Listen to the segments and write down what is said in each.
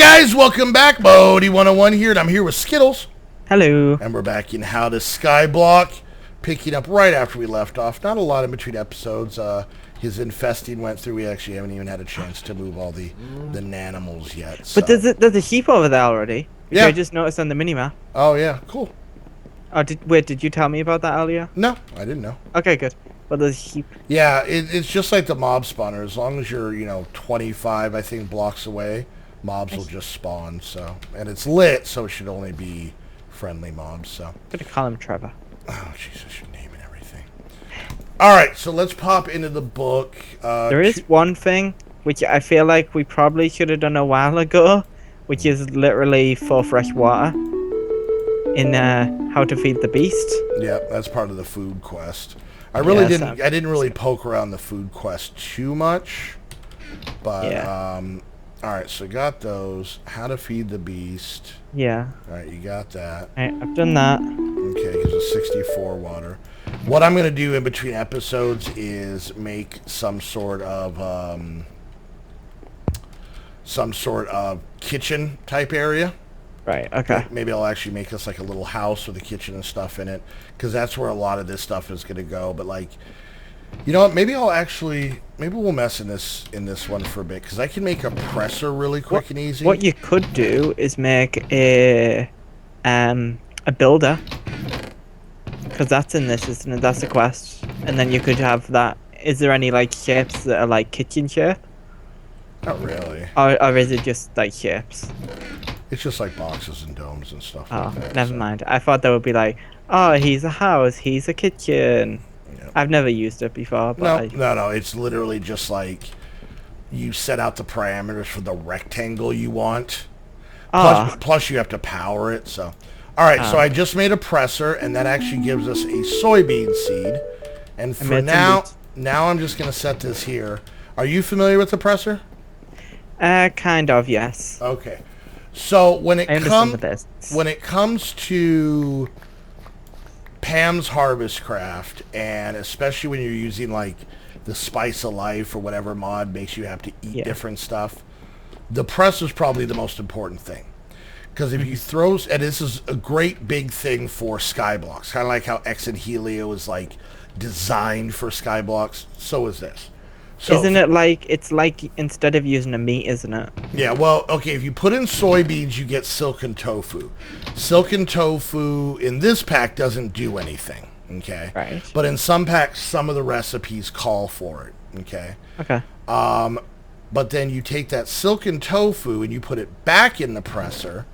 guys, welcome back. Bodie101 here, and I'm here with Skiddles. Hello. And we're back in How to Skyblock, picking up right after we left off. Not a lot in between episodes. His infesting went through. We actually haven't even had a chance to move all the nanimals yet. So. But there's a sheep over there already. Which Yeah. I just noticed on the minimap. Oh, yeah, cool. Oh, did you tell me about that earlier? No, I didn't know. Okay, good. But there's a sheep. Yeah, it's just like the mob spawner. As long as you're, 25, I think, blocks away, mobs will just spawn. So, and it's lit, so it should only be friendly mobs. So. I'm gonna call him Trevor. Oh, Jesus, your name and everything. All right, so let's pop into the book. There is one thing which I feel like we probably should have done a while ago, which is literally for fresh water in How to Feed the Beast. Yeah, that's part of the food quest. I didn't really poke around the food quest too much, but Yeah. all right, so got those. How to Feed the Beast. Yeah. All right, you got that. Alright, I've done that. Okay, gives us 64 water. What I'm gonna do in between episodes is make some sort of kitchen type area. Right. Okay. Maybe I'll actually make us like a little house with a kitchen and stuff in it, because that's where a lot of this stuff is gonna go. But like, you know what? Maybe we'll mess in this one for a bit, because I can make a presser really quick and easy. What you could do is make a builder, because that's in this, isn't it? That's the quest, and then you could have that. Is there any like shapes that are like kitchen shape? Not really. Or is it just like shapes? It's just like boxes and domes and stuff. Oh, like that, never mind. I thought that would be like, oh, he's a house, he's a kitchen. Yeah. I've never used it before, but No. It's literally just like you set out the parameters for the rectangle you want. Plus you have to power it. So, all right. So I just made a presser, and that actually gives us a soybean seed. And for now I'm just gonna set this here. Are you familiar with the presser? kind of, yes. Okay. So when it comes to Pam's Harvest Craft, and especially when you're using like the Spice of Life or whatever mod makes you have to eat different stuff, the press is probably the most important thing. Because if you throw, and this is a great big thing for Skyblocks, kind of like how X and Helio is like designed for Skyblocks, so is this. So, isn't it like, it's like instead of using a meat, isn't it? Yeah, well, okay, if you put in soybeans, you get silken tofu. Silken tofu in this pack doesn't do anything, okay? Right. But in some packs, some of the recipes call for it, okay? Okay. But then you take that silken tofu and you put it back in the presser,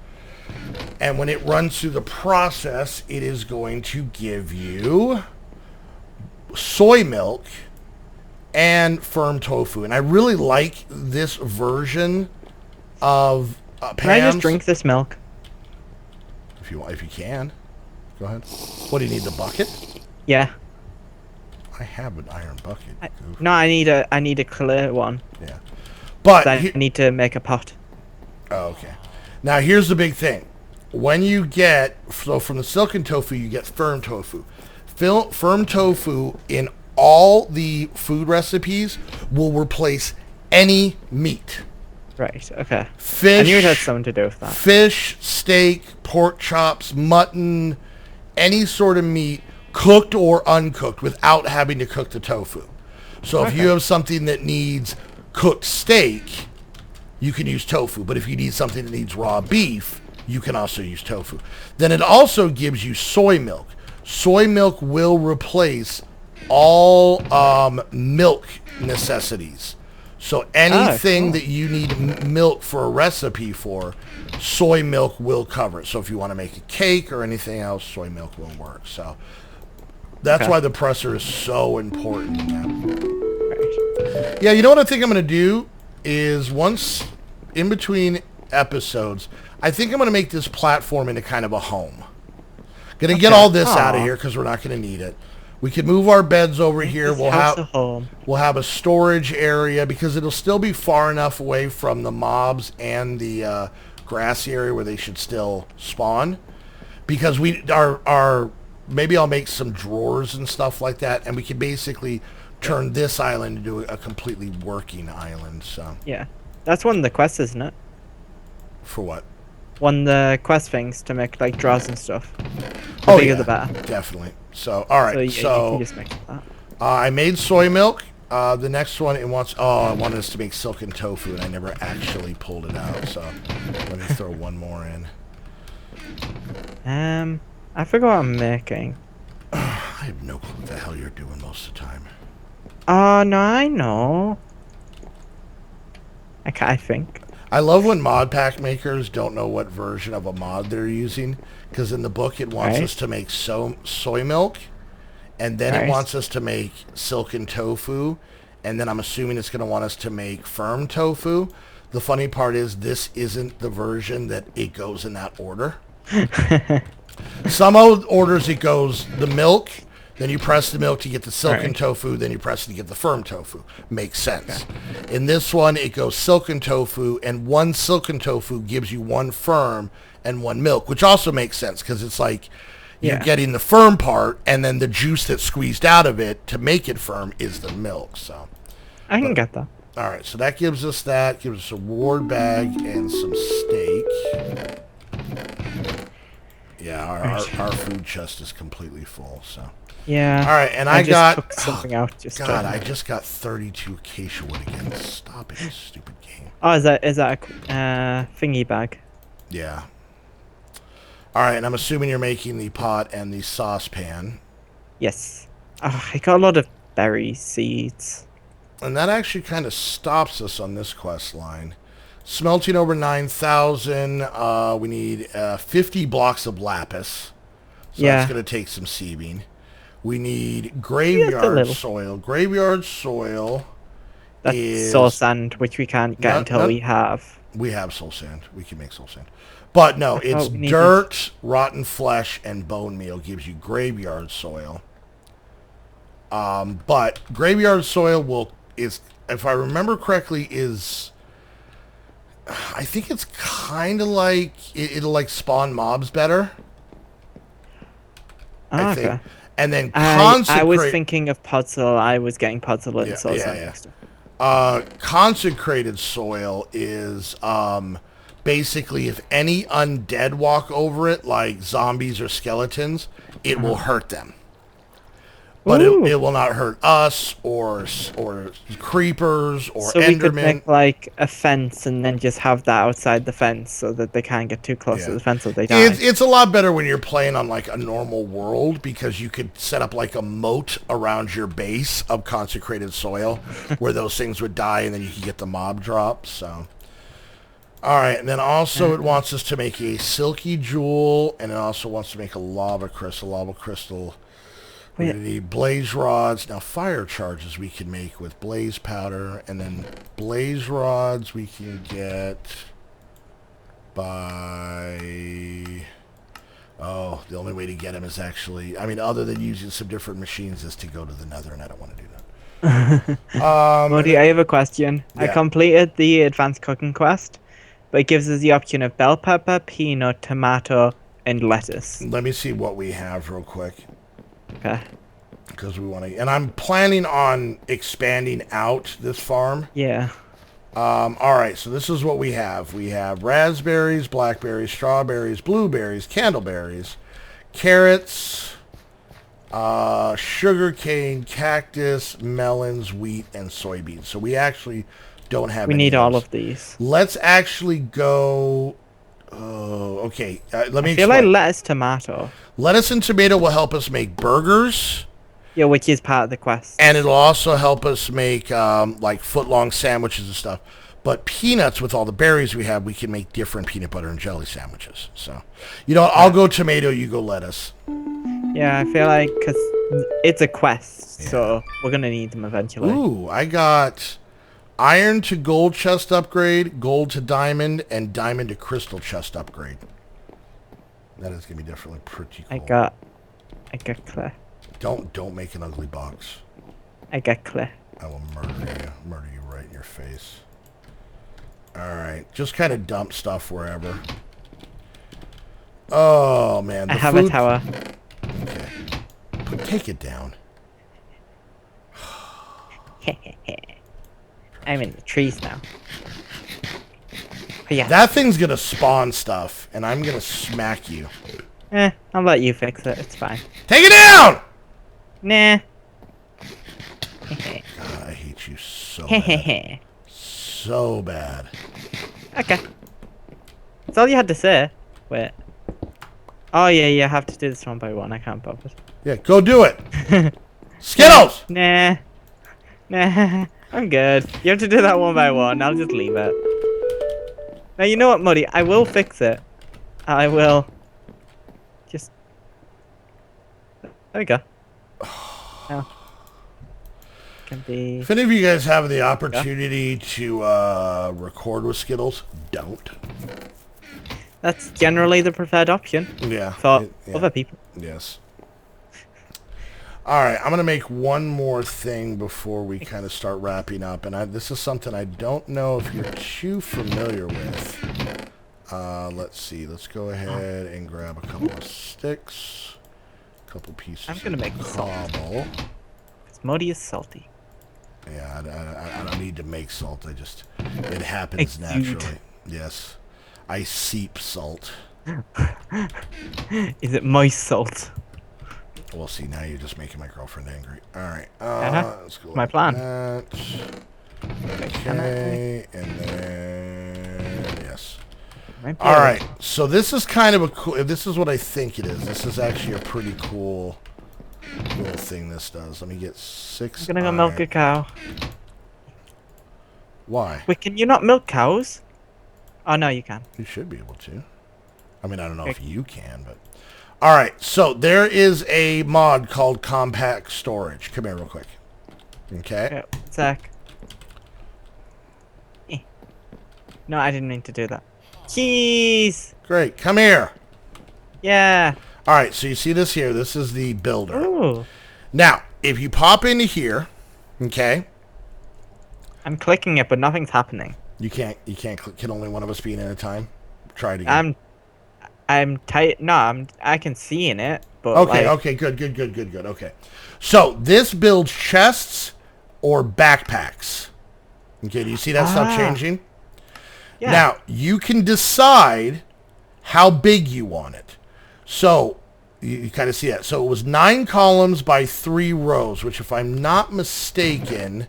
and when it runs through the process, it is going to give you soy milk and firm tofu. And I really like this version of Pam's. Can I just drink this milk? If you can. Go ahead. What, do you need the bucket? Yeah. I have an iron bucket. No, I need a clear one. Yeah. But I need to make a pot. Oh, okay. Now here's the big thing. When you get, so from the silken tofu, you get firm tofu. Firm tofu in all the food recipes will replace any meat. Right, okay. Fish. I knew it had something to do with that. Fish, steak, pork chops, mutton, any sort of meat, cooked or uncooked, without having to cook the tofu. So if you have something that needs cooked steak, you can use tofu. But if you need something that needs raw beef, you can also use tofu. Then it also gives you soy milk. Soy milk will replace all milk necessities. So anything that you need milk for a recipe for, soy milk will cover it. So if you want to make a cake or anything else, soy milk will work. So that's why the presser is so important. Right. Yeah, you know what I think I'm going to do is, once in between episodes, I think I'm going to make this platform into kind of a home. Going to get all this out of here because we're not going to need it. We can move our beds over here. We'll have a storage area, because it'll still be far enough away from the mobs and the grassy area where they should still spawn. Because maybe I'll make some drawers and stuff like that, and we can basically turn this island into a completely working island. So yeah, that's one of the quests, isn't it? For what? One of the quest things to make like draws and stuff. The Oh bigger yeah, the better. definitely. So all right, So yeah, you so can just make that. I made soy milk. The next one it wants. Oh, I wanted us to make silken tofu, and I never actually pulled it out. So let me throw one more in. I forgot what I'm making. I have no clue what the hell you're doing most of the time. Oh no, I know. I think. I love when mod pack makers don't know what version of a mod they're using, because in the book it wants us to make soy milk, and then it wants us to make silken tofu, and then I'm assuming it's going to want us to make firm tofu. The funny part is this isn't the version that it goes in that order. Some orders it goes the milk, then you press the milk to get the silken tofu, then you press it to get the firm tofu. Makes sense. Okay. In this one, it goes silken tofu, and one silken tofu gives you one firm and one milk, which also makes sense because it's like you're getting the firm part, and then the juice that's squeezed out of it to make it firm is the milk. So I can get that. All right, so that gives us a reward bag and some steak. Yeah, our food chest is completely full, so. Yeah. All right, and I got took something out. I just got 32 acacia wood again. Stop it, stupid game. Oh, is that a thingy bag? Yeah. All right, and I'm assuming you're making the pot and the saucepan. Yes. Oh, I got a lot of berry seeds. And that actually kind of stops us on this quest line. Smelting over 9,000. We need 50 blocks of lapis. So that's going to take some sieving. We need graveyard soil. Graveyard soil is soul sand, which we can't get until we have. We have soul sand. We can make soul sand. But no, it's dirt, rotten flesh, and bone meal gives you graveyard soil. But graveyard soil is, if I remember correctly, I think it's kind of like it'll like spawn mobs better. I think. And then I was thinking of puzzle. I was getting puzzle and soul sand. Consecrated soil is basically if any undead walk over it, like zombies or skeletons, it will hurt them. But it will not hurt us or creepers or so endermen. We could make like a fence and then just have that outside the fence so that they can't get too close to the fence or they die. It's a lot better when you're playing on like a normal world because you could set up like a moat around your base of consecrated soil where those things would die and then you could get the mob drops. So, all right, and then also it wants us to make a silky jewel and it also wants to make a lava crystal. We're going to need blaze rods. Now, fire charges we can make with blaze powder. And then blaze rods we can get by... Oh, the only way to get them is actually... I mean, other than using some different machines is to go to the nether, and I don't want to do that. Modi, I have a question. Yeah. I completed the advanced cooking quest, but it gives us the option of bell pepper, peanut, tomato, and lettuce. Let me see what we have real quick. Okay. Because we want to, and I'm planning on expanding out this farm. Yeah. All right. So this is what we have. We have raspberries, blackberries, strawberries, blueberries, candleberries, carrots, sugarcane, cactus, melons, wheat, and soybeans. So we actually don't have. We need all of these. Let's actually go. Oh, okay. Let me. I feel like lettuce, tomato. Lettuce and tomato will help us make burgers. Yeah, which is part of the quest. And it'll also help us make like foot-long sandwiches and stuff. But peanuts, with all the berries we have, we can make different peanut butter and jelly sandwiches. So, you know, I'll go tomato, you go lettuce. Yeah, I feel like because it's a quest, so we're gonna need them eventually. Ooh, I got iron to gold chest upgrade, gold to diamond, and diamond to crystal chest upgrade. That is gonna be definitely pretty cool. I got clay. Don't make an ugly box. I got clay. I will murder you right in your face. All right, just kind of dump stuff wherever. Oh man, I have a tower. Okay, take it down. I'm in the trees now. Yeah. That thing's gonna spawn stuff, and I'm gonna smack you. I'll let you fix it. It's fine. Take it down! Nah. God, I hate you so bad. So bad. Okay. That's all you had to say. Wait. Oh, yeah, you have to do this one by one. I can't bother. Yeah, go do it. Skiddles! Nah. I'm good. You have to do that one by one. I'll just leave it. Now, you know what, Muddy? I will fix it. I will. Just... There we go. Now. Can be... If any of you guys have the opportunity to record with Skiddles, don't. That's generally the preferred option. Yeah. For other people. Yes. All right, I'm going to make one more thing before we kind of start wrapping up. And this is something I don't know if you're too familiar with. Let's see. Let's go ahead and grab a couple of sticks. A couple pieces I'm going to make cobble. Because Muddy is salty. Yeah, I don't need to make salt. It happens naturally. Yes. I seep salt. Is it my salt? Well, see, now you're just making my girlfriend angry. All right. Let's go. My plan. Okay, and then yes. All right. So this is kind of a cool. This is what I think it is. This is actually a pretty cool little thing. This does. Let me get 6. I'm gonna go milk a cow. Why? Wait, can you not milk cows? Oh no, you can. You should be able to. I mean, I don't know if you can, but. All right, so there is a mod called Compact Storage. Come here real quick. Okay. Zach. No, I didn't mean to do that. Jeez. Great. Come here. Yeah. All right, so you see this here. This is the builder. Ooh. Now, if you pop into here, okay. I'm clicking it, but nothing's happening. You can't click. Can only one of us be in at a time? Try it again. I'm tight. No, I can see in it, but okay, okay, good. Okay, so this builds chests or backpacks. Okay, do you see that stuff changing? Yeah. Now you can decide how big you want it. So you kind of see that. So it was 9 columns by 3 rows, which, if I'm not mistaken,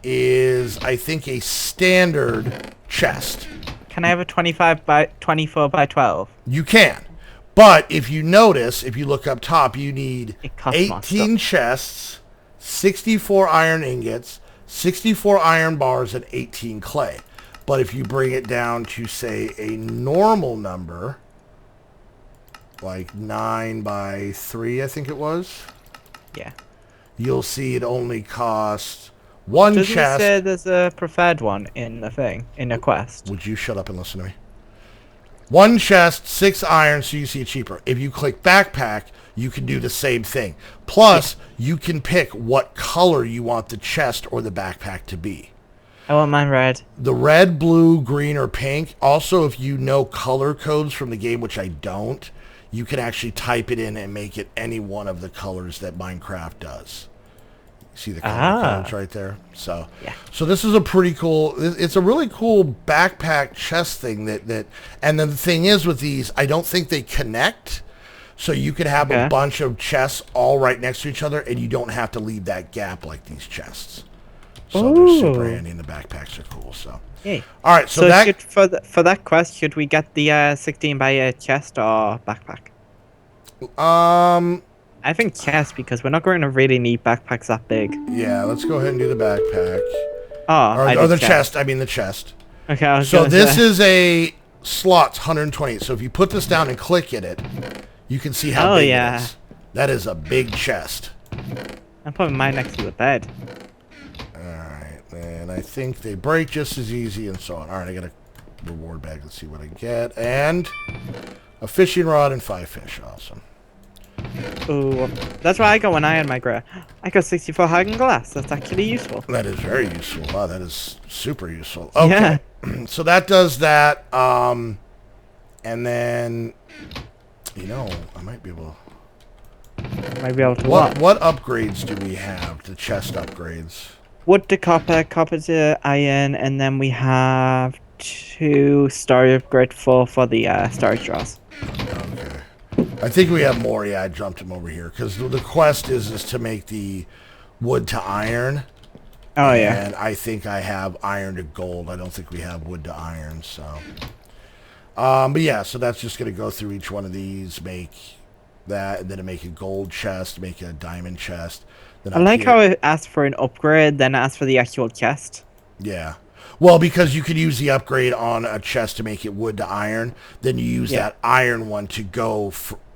is I think a standard chest. Can I have a 25 by 24 by 12? You can. But if you notice, if you look up top, you need 18 chests, 64 iron ingots, 64 iron bars, and 18 clay. But if you bring it down to, say, a normal number, like 9 by 3, I think it was. Yeah. You'll see it only costs 1 chest. Doesn't it say there's a preferred one in the thing, in a quest? Would you shut up and listen to me? 1 chest, 6 iron, so you see it cheaper. If you click backpack, you can do the same thing. Plus, you can pick what color you want the chest or the backpack to be. I want mine red. The red, blue, green, or pink. Also, if you know color codes from the game, which I don't, you can actually type it in and make it any one of the colors that Minecraft does. See the color codes right there? So, so this is a pretty cool, it's a really cool backpack chest thing that and then the thing is with these, I don't think they connect. So you could have a bunch of chests all right next to each other, and you don't have to leave that gap like these chests. So they're super handy, and the backpacks are cool. So, all right. So that for that quest, should we get the 16 by chest or backpack? I think chest, because we're not going to really need backpacks that big. Yeah, let's go ahead and do the backpack. Oh, or the chest. I mean the chest. Okay. So this is a slots 128. So if you put this down and click at it, you can see how big it is. That is a big chest. I'm putting mine next to the bed. Alright, and I think they break just as easy and so on. Alright, I got a reward bag. Let's see what I get. And a fishing rod and 5 fish. Awesome. Ooh, that's what I got when I had my grey. I got 64 Hagen glass. That's actually useful. That is very useful. Wow, that is super useful. Okay, so that does that. And then, you know, I might be able to... What upgrades do we have? The chest upgrades. Wood to copper, copper to iron, and then we have 2 storage upgrade for the storage drawers. Okay. I think we have more. Yeah, I jumped him over here because the quest is to make the wood to iron. Oh, yeah. And I think I have iron to gold. I don't think we have wood to iron, so. But yeah, so that's just going to go through each one of these, make that, and then to make a gold chest, make a diamond chest. Then I like how it asks for an upgrade, then it asks for the actual chest. Yeah. Well, because you could use the upgrade on a chest to make it wood to iron, then you use that iron one to go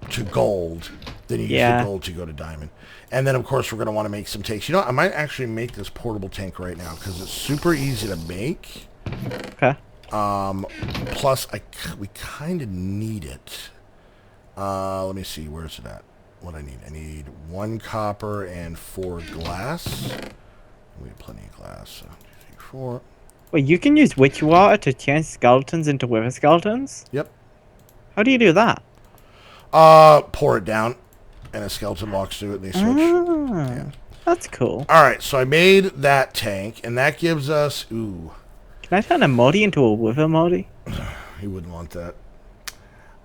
to gold, then you use the gold to go to diamond. And then, of course, we're going to want to make some tanks. You know, I might actually make this portable tank right now because it's super easy to make. Okay. Plus, we kind of need it. Let me see. Where's it at? What I need? I need 1 copper and 4 glass. We have plenty of glass. So 2, 3, 4. Wait, you can use witch water to change skeletons into wither skeletons? Yep. How do you do that? Pour it down, and a skeleton walks through it, and they switch. Yeah. That's cool. All right, so I made that tank, and that gives us... Ooh. Can I turn a Modi into a wither Modi? You wouldn't want that.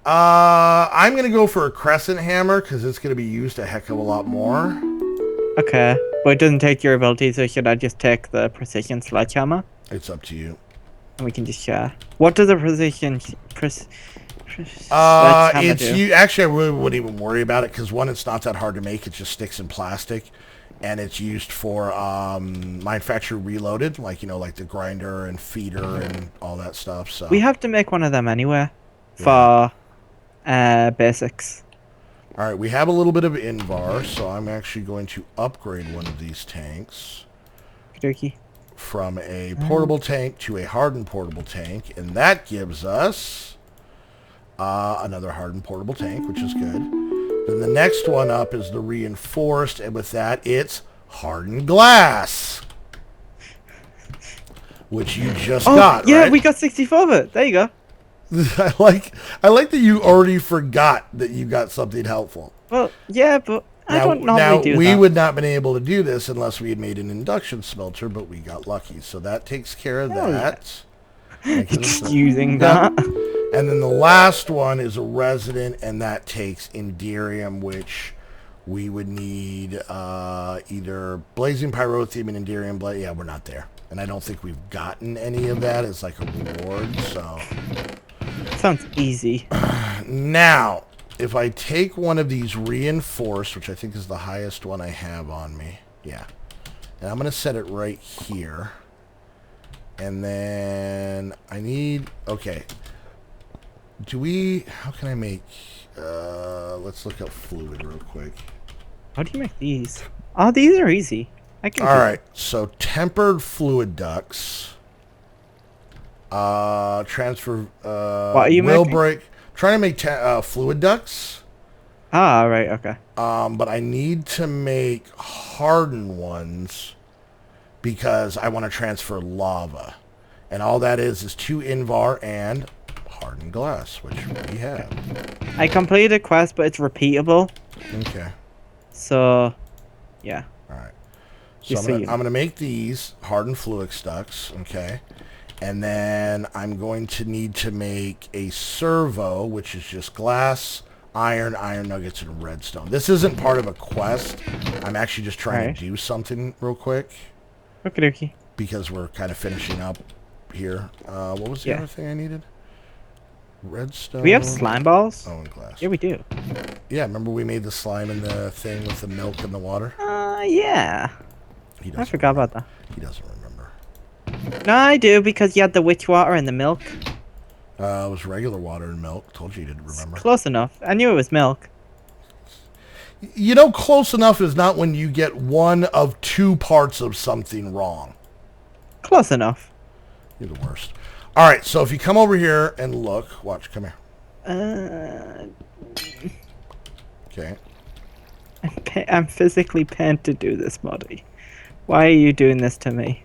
I'm going to go for a crescent hammer, because it's going to be used a heck of a lot more. Okay, but it doesn't take your ability, so should I just take the precision sledgehammer? It's up to you. And we can just share. What does the precision... It's you. Actually, I really wouldn't even worry about it because one, it's not that hard to make. It just sticks in plastic, and it's used for manufacture reloaded, like like the grinder and feeder and all that stuff. So we have to make one of them anyway for basics. All right, we have a little bit of invar, so I'm actually going to upgrade one of these tanks from a portable tank to a hardened portable tank, and that gives us. Another hardened portable tank, which is good. Then the next one up is the reinforced, and with that, it's hardened glass, which you just got. Yeah, right? we got 64 of it. There you go. I like that you already forgot that you got something helpful. Well, yeah, but I don't normally do that. We would not have been able to do this unless we had made an induction smelter, but we got lucky, so that takes care of that. Excusing that. And then the last one is a resident, and that takes Enderium, which we would need either Blazing Pyrotheum and Enderium Blade. Yeah, we're not there. And I don't think we've gotten any of that as like a reward, so... Sounds easy. Now, if I take one of these reinforced, which I think is the highest one I have on me. Yeah. And I'm going to set it right here. And then I need... Okay. How can I make, let's look up fluid real quick. How do you make these? Oh, these are easy. I can. All right, so tempered fluid ducts, transfer, what are you making? break, trying to make fluid ducts. Ah, right, okay. But I need to make hardened ones because I want to transfer lava. And all that is 2 invar and hardened glass, which we have. I completed a quest, but it's repeatable. Okay. So, yeah. All right. So I'm going to make these hardened fluid ducts, okay? And then I'm going to need to make a servo, which is just glass, iron nuggets, and redstone. This isn't part of a quest. I'm actually just trying to do something real quick. Okay. Because we're kind of finishing up here. What was the other thing I needed? Redstone. We have slime balls? Oh, and glass. Yeah, we do. Yeah, remember we made the slime in the thing with the milk and the water? Yeah. I forgot about that. He doesn't remember. No, I do, because you had the witch water and the milk. It was regular water and milk. Told you you didn't remember. Close enough. I knew it was milk. You know, close enough is not when you get one of 2 parts of something wrong. Close enough. You're the worst. All right, so if you come over here and look, watch, come here. Okay. I'm physically pained to do this, Muddy. Why are you doing this to me?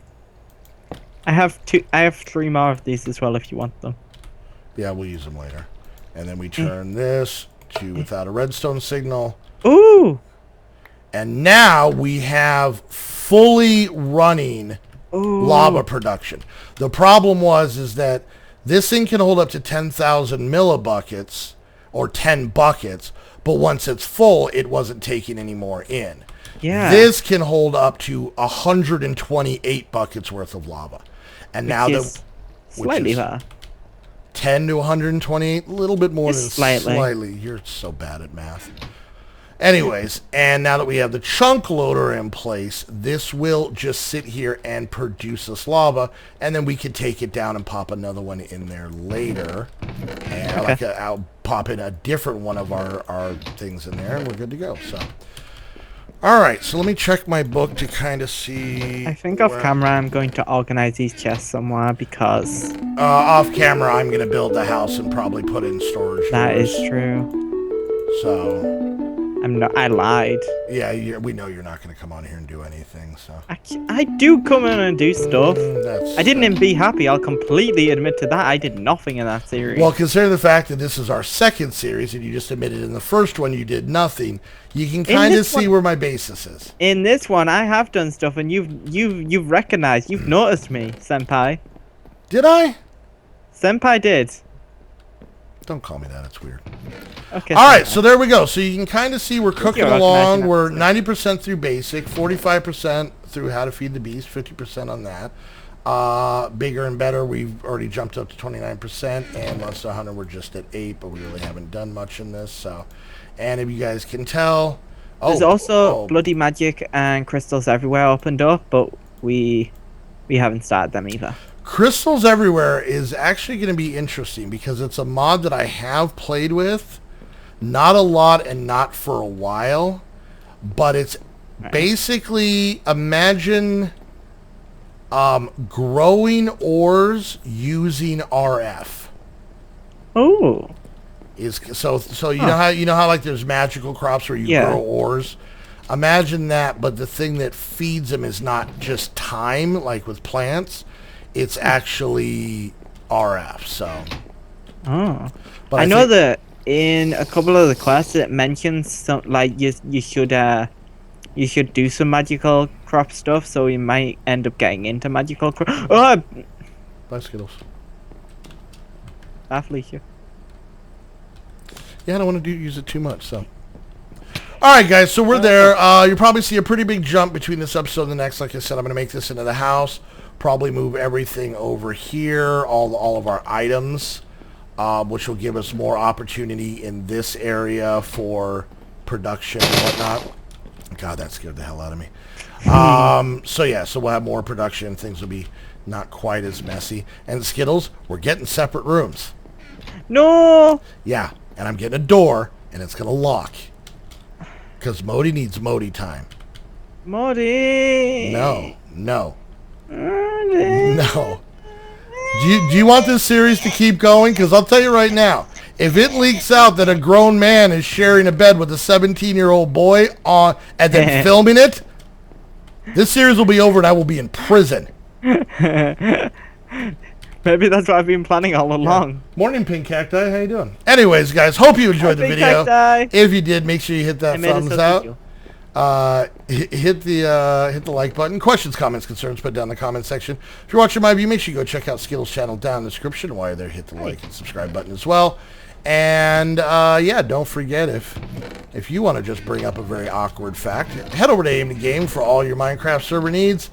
I have 3 more of these as well if you want them. Yeah, we'll use them later. And then we turn this to without a redstone signal. Ooh! And now we have fully running lava production. The problem is that This thing can hold up to 10,000 millibuckets, or 10 buckets, but once it's full, it wasn't taking any more in. Yeah. This can hold up to 128 buckets worth of lava. And Which now is that... slightly better. 10 to 128, a little bit more Just than slightly. You're so bad at math. Anyways, and now that we have the chunk loader in place, this will just sit here and produce this lava, and then we can take it down and pop another one in there later. And I'll pop in a different one of our things in there, and we're good to go. So, all right, so let me check my book to kind of see. I think off camera I'm going to organize these chests somewhere because off camera I'm going to build the house and probably put in storage. that is true. So. I lied. Yeah, we know you're not going to come on here and do anything, so. I do come in and do stuff. I didn't even be happy. I'll completely admit to that. I did nothing in that series. Well, considering the fact that this is our second series and you just admitted in the first one you did nothing, you can kind of see where my basis is. In this one, I have done stuff, and you've recognized, you've noticed me, Senpai. Did I? Senpai did. Don't call me that. It's weird. Okay. All right, so there we go. So you can kind of see we're cooking You're along. We're 90% through basic, 45% through how to feed the beast, 50% on that. Bigger and better, we've already jumped up to 29%, and Monster Hunter we're just at 8, but we really haven't done much in this. So, and if you guys can tell, there's also bloody magic and crystals everywhere opened up, but we haven't started them either. Crystals Everywhere is actually going to be interesting because it's a mod that I have played with. Not a lot and not for a while, but it's basically, imagine growing ores using RF. Oh. So you know how like there's magical crops where you grow ores? Imagine that, but the thing that feeds them is not just time like with plants. It's actually RF, so. Oh. But I know that in a couple of the quests it mentions some like you should do some magical crop stuff, so you might end up getting into magical crop. Oh! Bye, Skiddles. Felicia. Yeah, I don't want to use it too much, so. All right, guys, so we're there. You'll probably see a pretty big jump between this episode and the next. Like I said, I'm going to make this into the house. Probably move everything over here, all of our items, which will give us more opportunity in this area for production and whatnot. God, that scared the hell out of me. So we'll have more production. Things will be not quite as messy. And Skittles, we're getting separate rooms. No! Yeah, and I'm getting a door, and it's going to lock. Because Modi needs Modi time. Modi! No. Do you want this series to keep going? Because I'll tell you right now, if it leaks out that a grown man is sharing a bed with a 17-year-old boy and then filming it, this series will be over and I will be in prison. Maybe that's what I've been planning all along. Yeah. Morning, Pink Cacti. How you doing? Anyways, guys, hope you enjoyed the video. Cacti. If you did, make sure you hit that thumbs out. Hit the like button. Questions, comments, concerns, put down in the comment section. If you're watching my view, make sure you go check out Skittles' channel down in the description. While you're there, hit the like and subscribe button as well. And don't forget, if you want to just bring up a very awkward fact, head over to Aim to Game for all your Minecraft server needs.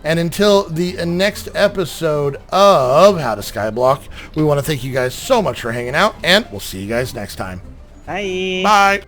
And until the next episode of How to Skyblock, we want to thank you guys so much for hanging out, and we'll see you guys next time. Bye. Bye.